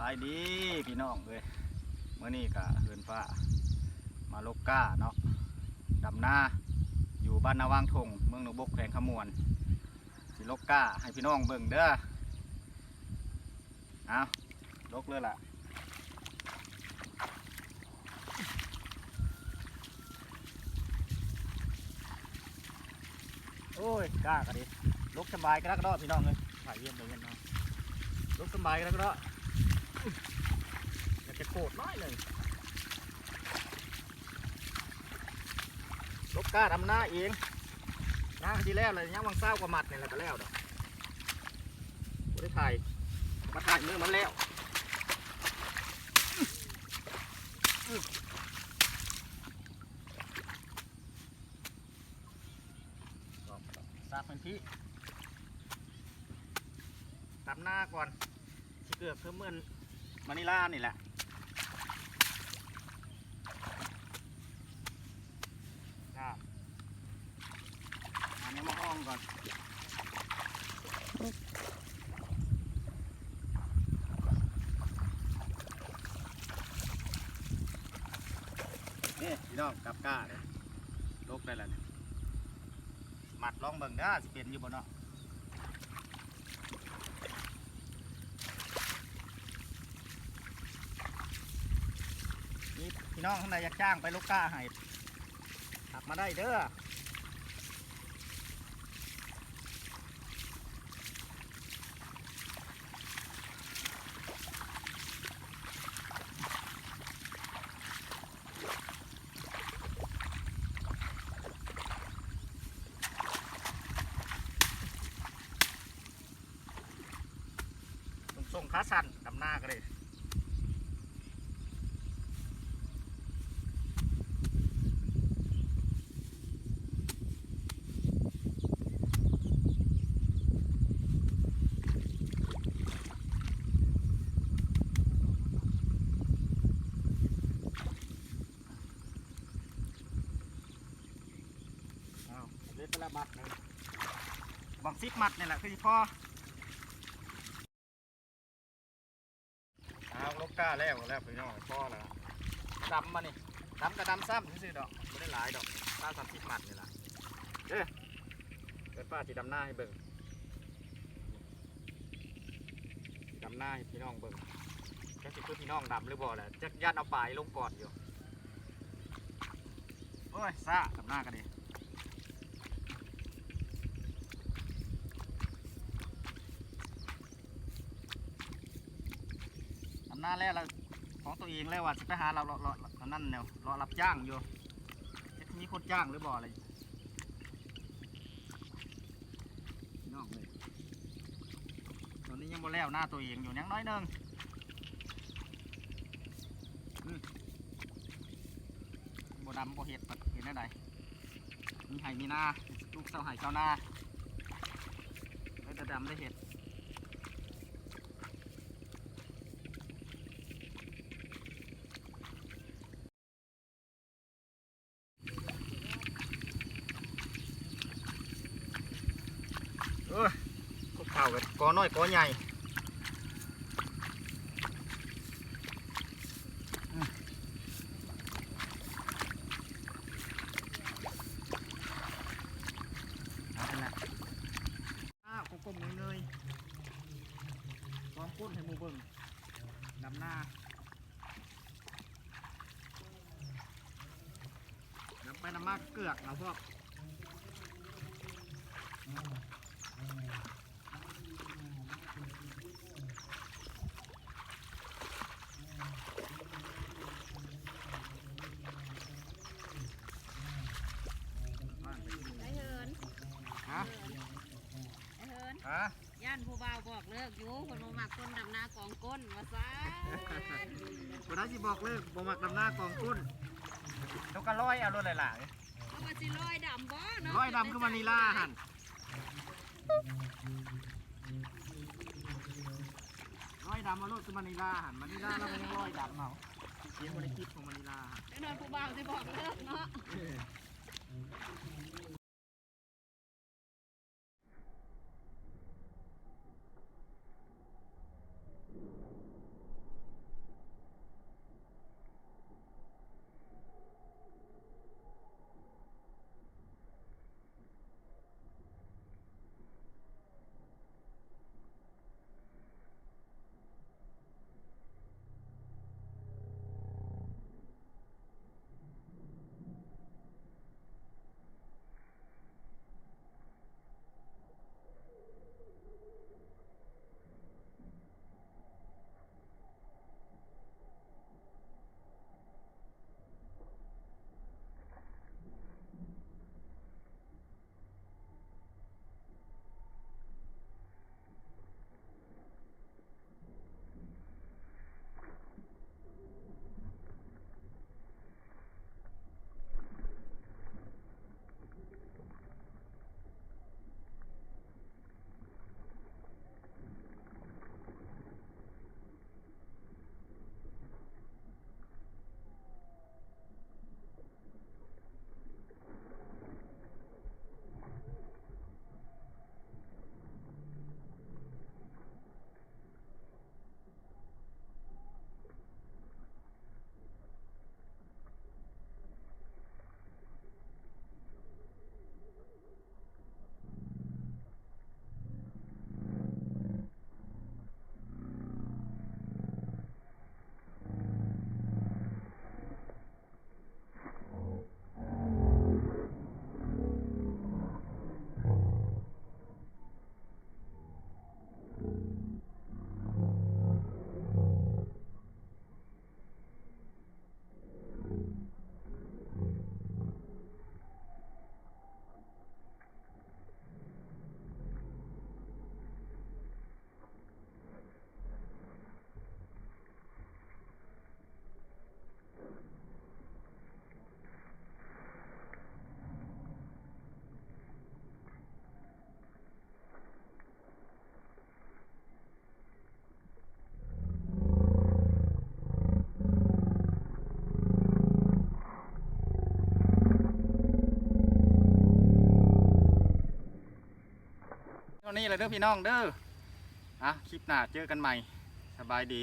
ายดีพี่น้องเลยเมื่อนี้กะเฮือนฟ้ามาลกก้าเนาะดำนาอยู่บ้านนาว่างทงเมืองหนองบกแขวงขมวนสิลกก้าให้พี่น้องเบิ่งเด้อเอาลกเลยล่ะโอ้ยก้ากันดิลกสบายกระดักกระดอพี่น้องเลยถ่ายเยี่ยมเลยเนาะลกสบายกระดักกระดออยากจะโกรธน้อยเลยลกก้าดำหน้าเองย่างทีแล้วเลยย่างวังเศร้ากว่ามัดเนี่ยแหละก็แล้วดอกไม่ได้ถ่ายมาถ่ายมือมันแล้วซาเป็นพี่ดำหน้าก่อนสิเกือบเพิ่มเมื่อนมานิลานี่แหละอันนี้มาห้องก่อนนี่พี่น้องกับก้าเลยลกได้แล้วเนี่ยหมัดลองเบิ่งได้สิเป็นอยู่บนเนาะนี่พี่น้องข้างในอยากจ้างไปลกก้าให้ขับมาได้เด้อส่งขาสั่นดำหน้าก็เลยเล่นละมัดเลยบางซิปมัดนี่แหละคือพ่อเอาลกก้าแล้วพี่น้องพ่อแล้วดำมานี่ดำกับดำซ้ำซื้อดอกไม่ได้หลายดอกป้า30 มัดนี่แหละเด้อเป็นป้าที่ดำหน้าให้เบิ่งดำหน้าให้พี่น้องเบิ่งจะสิคือพี่น้องดำหรือบ่แหละจะยัดเอาปลายลงก่อนอยู่โอ้ยซ่าดำหน้ากันดิหน้าแล้วของตัวเองแล้วว่าจะไปหาเรานั่นเนี่ยรอรับจ้างอยู่จะมีคนจ้างหรือบ่อะไรน้องเลยตอนนี้ยังบ่แล้วหน้าตัวเองอยู่ยังน้อยนึงบ่ดำบ่เห็ดเห็นได้ไหนมีไห่มีหน้าลูกเสาไห่เสาหน้าแล้วจะดำได้เห็ดก็ข่าวกันก้อน้อยก้อใหญ่เอาเป็นไรก้มเงยลองก้นให้มูเบิ้งดำหน้าดำไปน้ำมากเกือกนะพวกย่านผู้บ่าวบอกเลิกอยู่คนบ่มักคนดำนากองก้นว่าซะคนนั้นสิบอกเลิกบ่มักดำหน้ากองกุ้นแล้วก็ร้อยเอารถหลายๆเพราะว่าสิร้อยดำบ่เนาะร้อยดำคือมานิลาหันร้อยดำมารถคือมานิลาหันมานิลาแล้วก็ยังร้อยดำเอาเสียงบริคิดของมานิลาแน่นอนผู้บ่าวสิบอกเลิกเนาะ นี้เลยเด้อพี่น้องเด้อคลิปหน้าเจอกันใหม่สบายดี